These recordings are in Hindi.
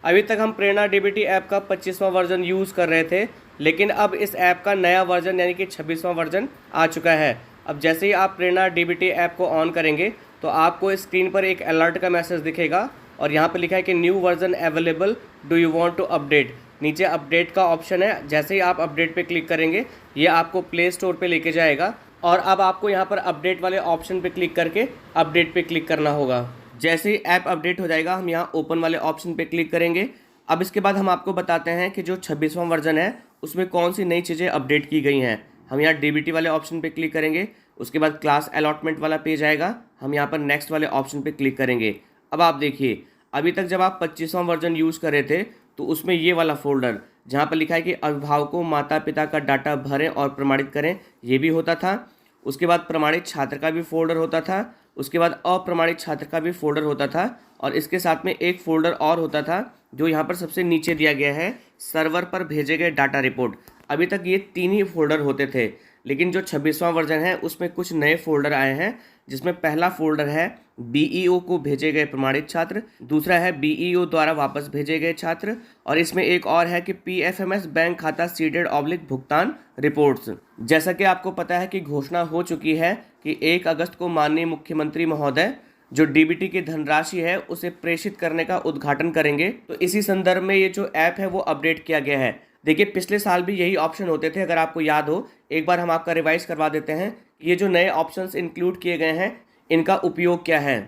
अभी तक हम प्रेरणा डीबीटी ऐप का 25वां वर्जन यूज़ कर रहे थे, लेकिन अब इस ऐप का नया वर्जन यानी कि 26वां वर्जन आ चुका है। अब जैसे ही आप प्रेरणा डीबीटी ऐप को ऑन करेंगे तो आपको स्क्रीन पर एक अलर्ट का मैसेज दिखेगा और यहाँ पर लिखा है कि new version available, do you want to update. नीचे अपडेट का ऑप्शन है, जैसे ही आप अपडेट पे क्लिक करेंगे ये आपको प्ले स्टोर पे लेके जाएगा और अब आपको यहाँ पर अपडेट वाले ऑप्शन पे क्लिक करके अपडेट पे क्लिक करना होगा। जैसे ही ऐप अपडेट हो जाएगा हम यहाँ ओपन वाले ऑप्शन पे क्लिक करेंगे। अब इसके बाद हम आपको बताते हैं कि जो 26वां वर्जन है उसमें कौन सी नई चीज़ें अपडेट की गई हैं। हम यहाँ डीबीटी वाले ऑप्शन पे क्लिक करेंगे, उसके बाद क्लास अलॉटमेंट वाला पेज आएगा, हम यहाँ पर नेक्स्ट वाले ऑप्शन पे क्लिक करेंगे। अब आप देखिए, अभी तक जब आप 25वां वर्जन यूज़ कर रहे थे तो उसमें ये वाला फोल्डर जहाँ पर लिखा है कि अभिभावकों माता पिता का डाटा भरें और प्रमाणित करें, ये भी होता था। उसके बाद प्रमाणित छात्र का भी फोल्डर होता था, उसके बाद अप्रमाणित छात्र का भी फोल्डर होता था और इसके साथ में एक फोल्डर और होता था जो यहाँ पर सबसे नीचे दिया गया है, सर्वर पर भेजे गए डाटा रिपोर्ट। अभी तक ये 3 ही फोल्डर होते थे, लेकिन जो 26वां वर्जन है उसमें कुछ नए फोल्डर आए हैं, जिसमें पहला फोल्डर है बीईओ को भेजे गए प्रमाणित छात्र, दूसरा है बीईओ द्वारा वापस भेजे गए छात्र और इसमें एक और है कि पीएफएमएस बैंक खाता सीडेड ऑब्लिक भुगतान रिपोर्ट्स। जैसा कि आपको पता है कि घोषणा हो चुकी है कि 1 अगस्त को माननीय मुख्यमंत्री महोदय जो डीबीटी की धनराशि है उसे प्रेषित करने का उद्घाटन करेंगे। तो इसी संदर्भ में ये जो ऐप है वो अपडेट किया गया है। देखिए, पिछले साल भी यही ऑप्शन होते थे, अगर आपको याद हो। एक बार हम आपका रिवाइज करवा देते हैं, ये जो नए ऑप्शंस इंक्लूड किए गए हैं इनका उपयोग क्या है।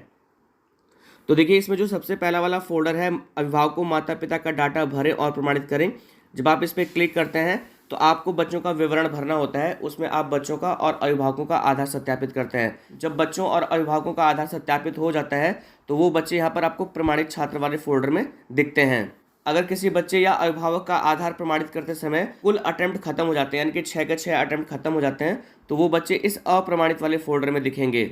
तो देखिए, इसमें जो सबसे पहला वाला फोल्डर है अभिभावकों माता पिता का डाटा भरें और प्रमाणित करें, जब आप इस पर क्लिक करते हैं तो आपको बच्चों का विवरण भरना होता है। उसमें आप बच्चों का और अभिभावकों का आधार सत्यापित करते हैं। जब बच्चों और अभिभावकों का आधार सत्यापित हो जाता है तो वो बच्चे यहाँ पर आपको प्रमाणित छात्र वाले फोल्डर में दिखते हैं। अगर किसी बच्चे या अभिभावक का आधार प्रमाणित करते समय कुल अटेम्प्ट खत्म हो जाते हैं, यानी कि 6 के 6 अटेम्प्ट खत्म हो जाते हैं, तो वो बच्चे इस अप्रमाणित वाले फोल्डर में दिखेंगे।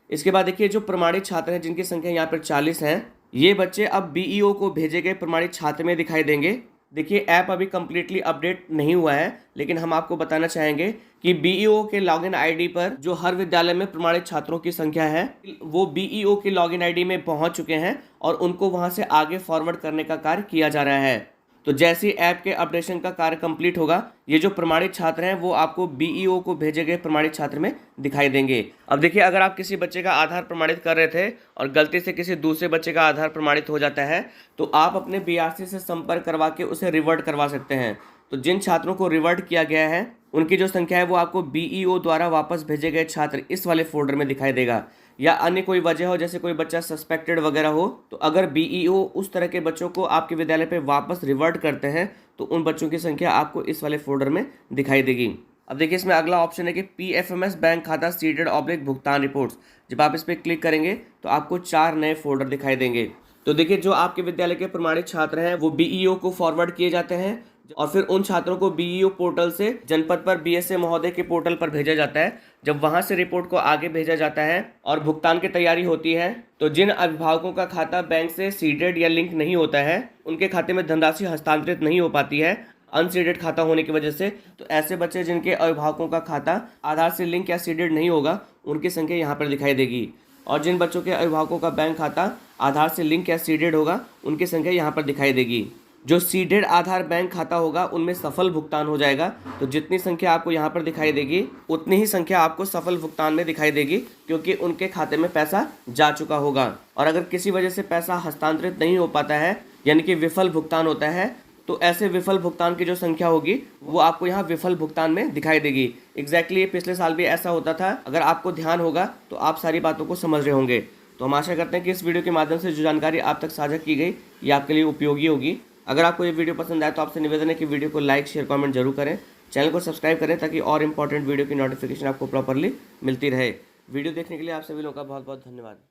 इसके बाद देखिए, जो प्रमाणित छात्र हैं जिनकी संख्या यहाँ पर 40 है, ये बच्चे अब बीईओ को भेजे गए प्रमाणित छात्र में दिखाई देंगे। देखिए, ऐप अभी कम्प्लीटली अपडेट नहीं हुआ है, लेकिन हम आपको बताना चाहेंगे कि बीईओ के लॉगिन आईडी पर जो हर विद्यालय में प्रमाणित छात्रों की संख्या है वो बीईओ के लॉगिन आईडी में पहुंच चुके हैं और उनको वहां से आगे फॉरवर्ड करने का कार्य किया जा रहा है। तो जैसे ही ऐप के अपडेशन का कार्य कंप्लीट होगा, ये जो प्रमाणित छात्र हैं वो आपको बीईओ को भेजे गए प्रमाणित छात्र में दिखाई देंगे। अब देखिए, अगर आप किसी बच्चे का आधार प्रमाणित कर रहे थे और गलती से किसी दूसरे बच्चे का आधार प्रमाणित हो जाता है तो आप अपने बीआरसी से संपर्क करवा के उसे रिवर्ट करवा सकते हैं। तो जिन छात्रों को रिवर्ट किया गया है उनकी जो संख्या है वो आपको बीईओ द्वारा वापस भेजे गए छात्र इस वाले फोल्डर में दिखाई देगा। या अन्य कोई वजह हो, जैसे कोई बच्चा सस्पेक्टेड वगैरह हो, तो अगर बीईओ उस तरह के बच्चों को आपके विद्यालय पे वापस रिवर्ट करते हैं तो उन बच्चों की संख्या आपको इस वाले फोल्डर में दिखाई देगी। अब देखिए, इसमें अगला ऑप्शन है कि पीएफएमएस बैंक खाता सीडेड ऑब्लिक भुगतान रिपोर्ट्स। जब आप इस पर क्लिक करेंगे तो आपको 4 नए फोल्डर दिखाई देंगे। तो देखिए, जो आपके विद्यालय के प्रमाणित छात्र हैं वो बीईओ को फॉरवर्ड किए जाते हैं और फिर उन छात्रों को बीईओ पोर्टल से जनपद पर बीएसए महोदय के पोर्टल पर भेजा जाता है। जब वहां से रिपोर्ट को आगे भेजा जाता है और भुगतान की तैयारी होती है, तो जिन अभिभावकों का खाता बैंक से सीडेड या लिंक नहीं होता है, उनके खाते में धनराशि हस्तांतरित नहीं हो पाती है अनसीडेड खाता होने की वजह से, तो ऐसे बच्चे जिनके अभिभावकों का खाता आधार से लिंक या सीडेड नहीं होगा उनकी संख्या यहाँ पर दिखाई देगी। और जिन बच्चों के अभिभावकों का बैंक खाता आधार से लिंक या सीडेड होगा उनकी संख्या यहाँ पर दिखाई देगी। जो सीडेड आधार बैंक खाता होगा उनमें सफल भुगतान हो जाएगा। तो जितनी संख्या आपको यहाँ पर दिखाई देगी उतनी ही संख्या आपको सफल भुगतान में दिखाई देगी, क्योंकि उनके खाते में पैसा जा चुका होगा। और अगर किसी वजह से पैसा हस्तांतरित नहीं हो पाता है, यानी कि विफल भुगतान होता है, तो ऐसे विफल भुगतान की जो संख्या होगी वो आपको यहाँ विफल भुगतान में दिखाई देगी। एग्जैक्टली पिछले साल भी ऐसा होता था। अगर आपको ध्यान होगा तो आप सारी बातों को समझ रहे होंगे। तो हम आशा करते हैं कि इस वीडियो के माध्यम से जो जानकारी आप तक साझा की गई ये आपके लिए उपयोगी होगी। अगर आपको ये वीडियो पसंद आए तो आपसे निवेदन है कि वीडियो को लाइक शेयर कमेंट जरूर करें, चैनल को सब्सक्राइब करें ताकि और इंपॉर्टेंट वीडियो की नोटिफिकेशन आपको प्रॉपरली मिलती रहे। वीडियो देखने के लिए आप सभी लोगों का बहुत बहुत धन्यवाद।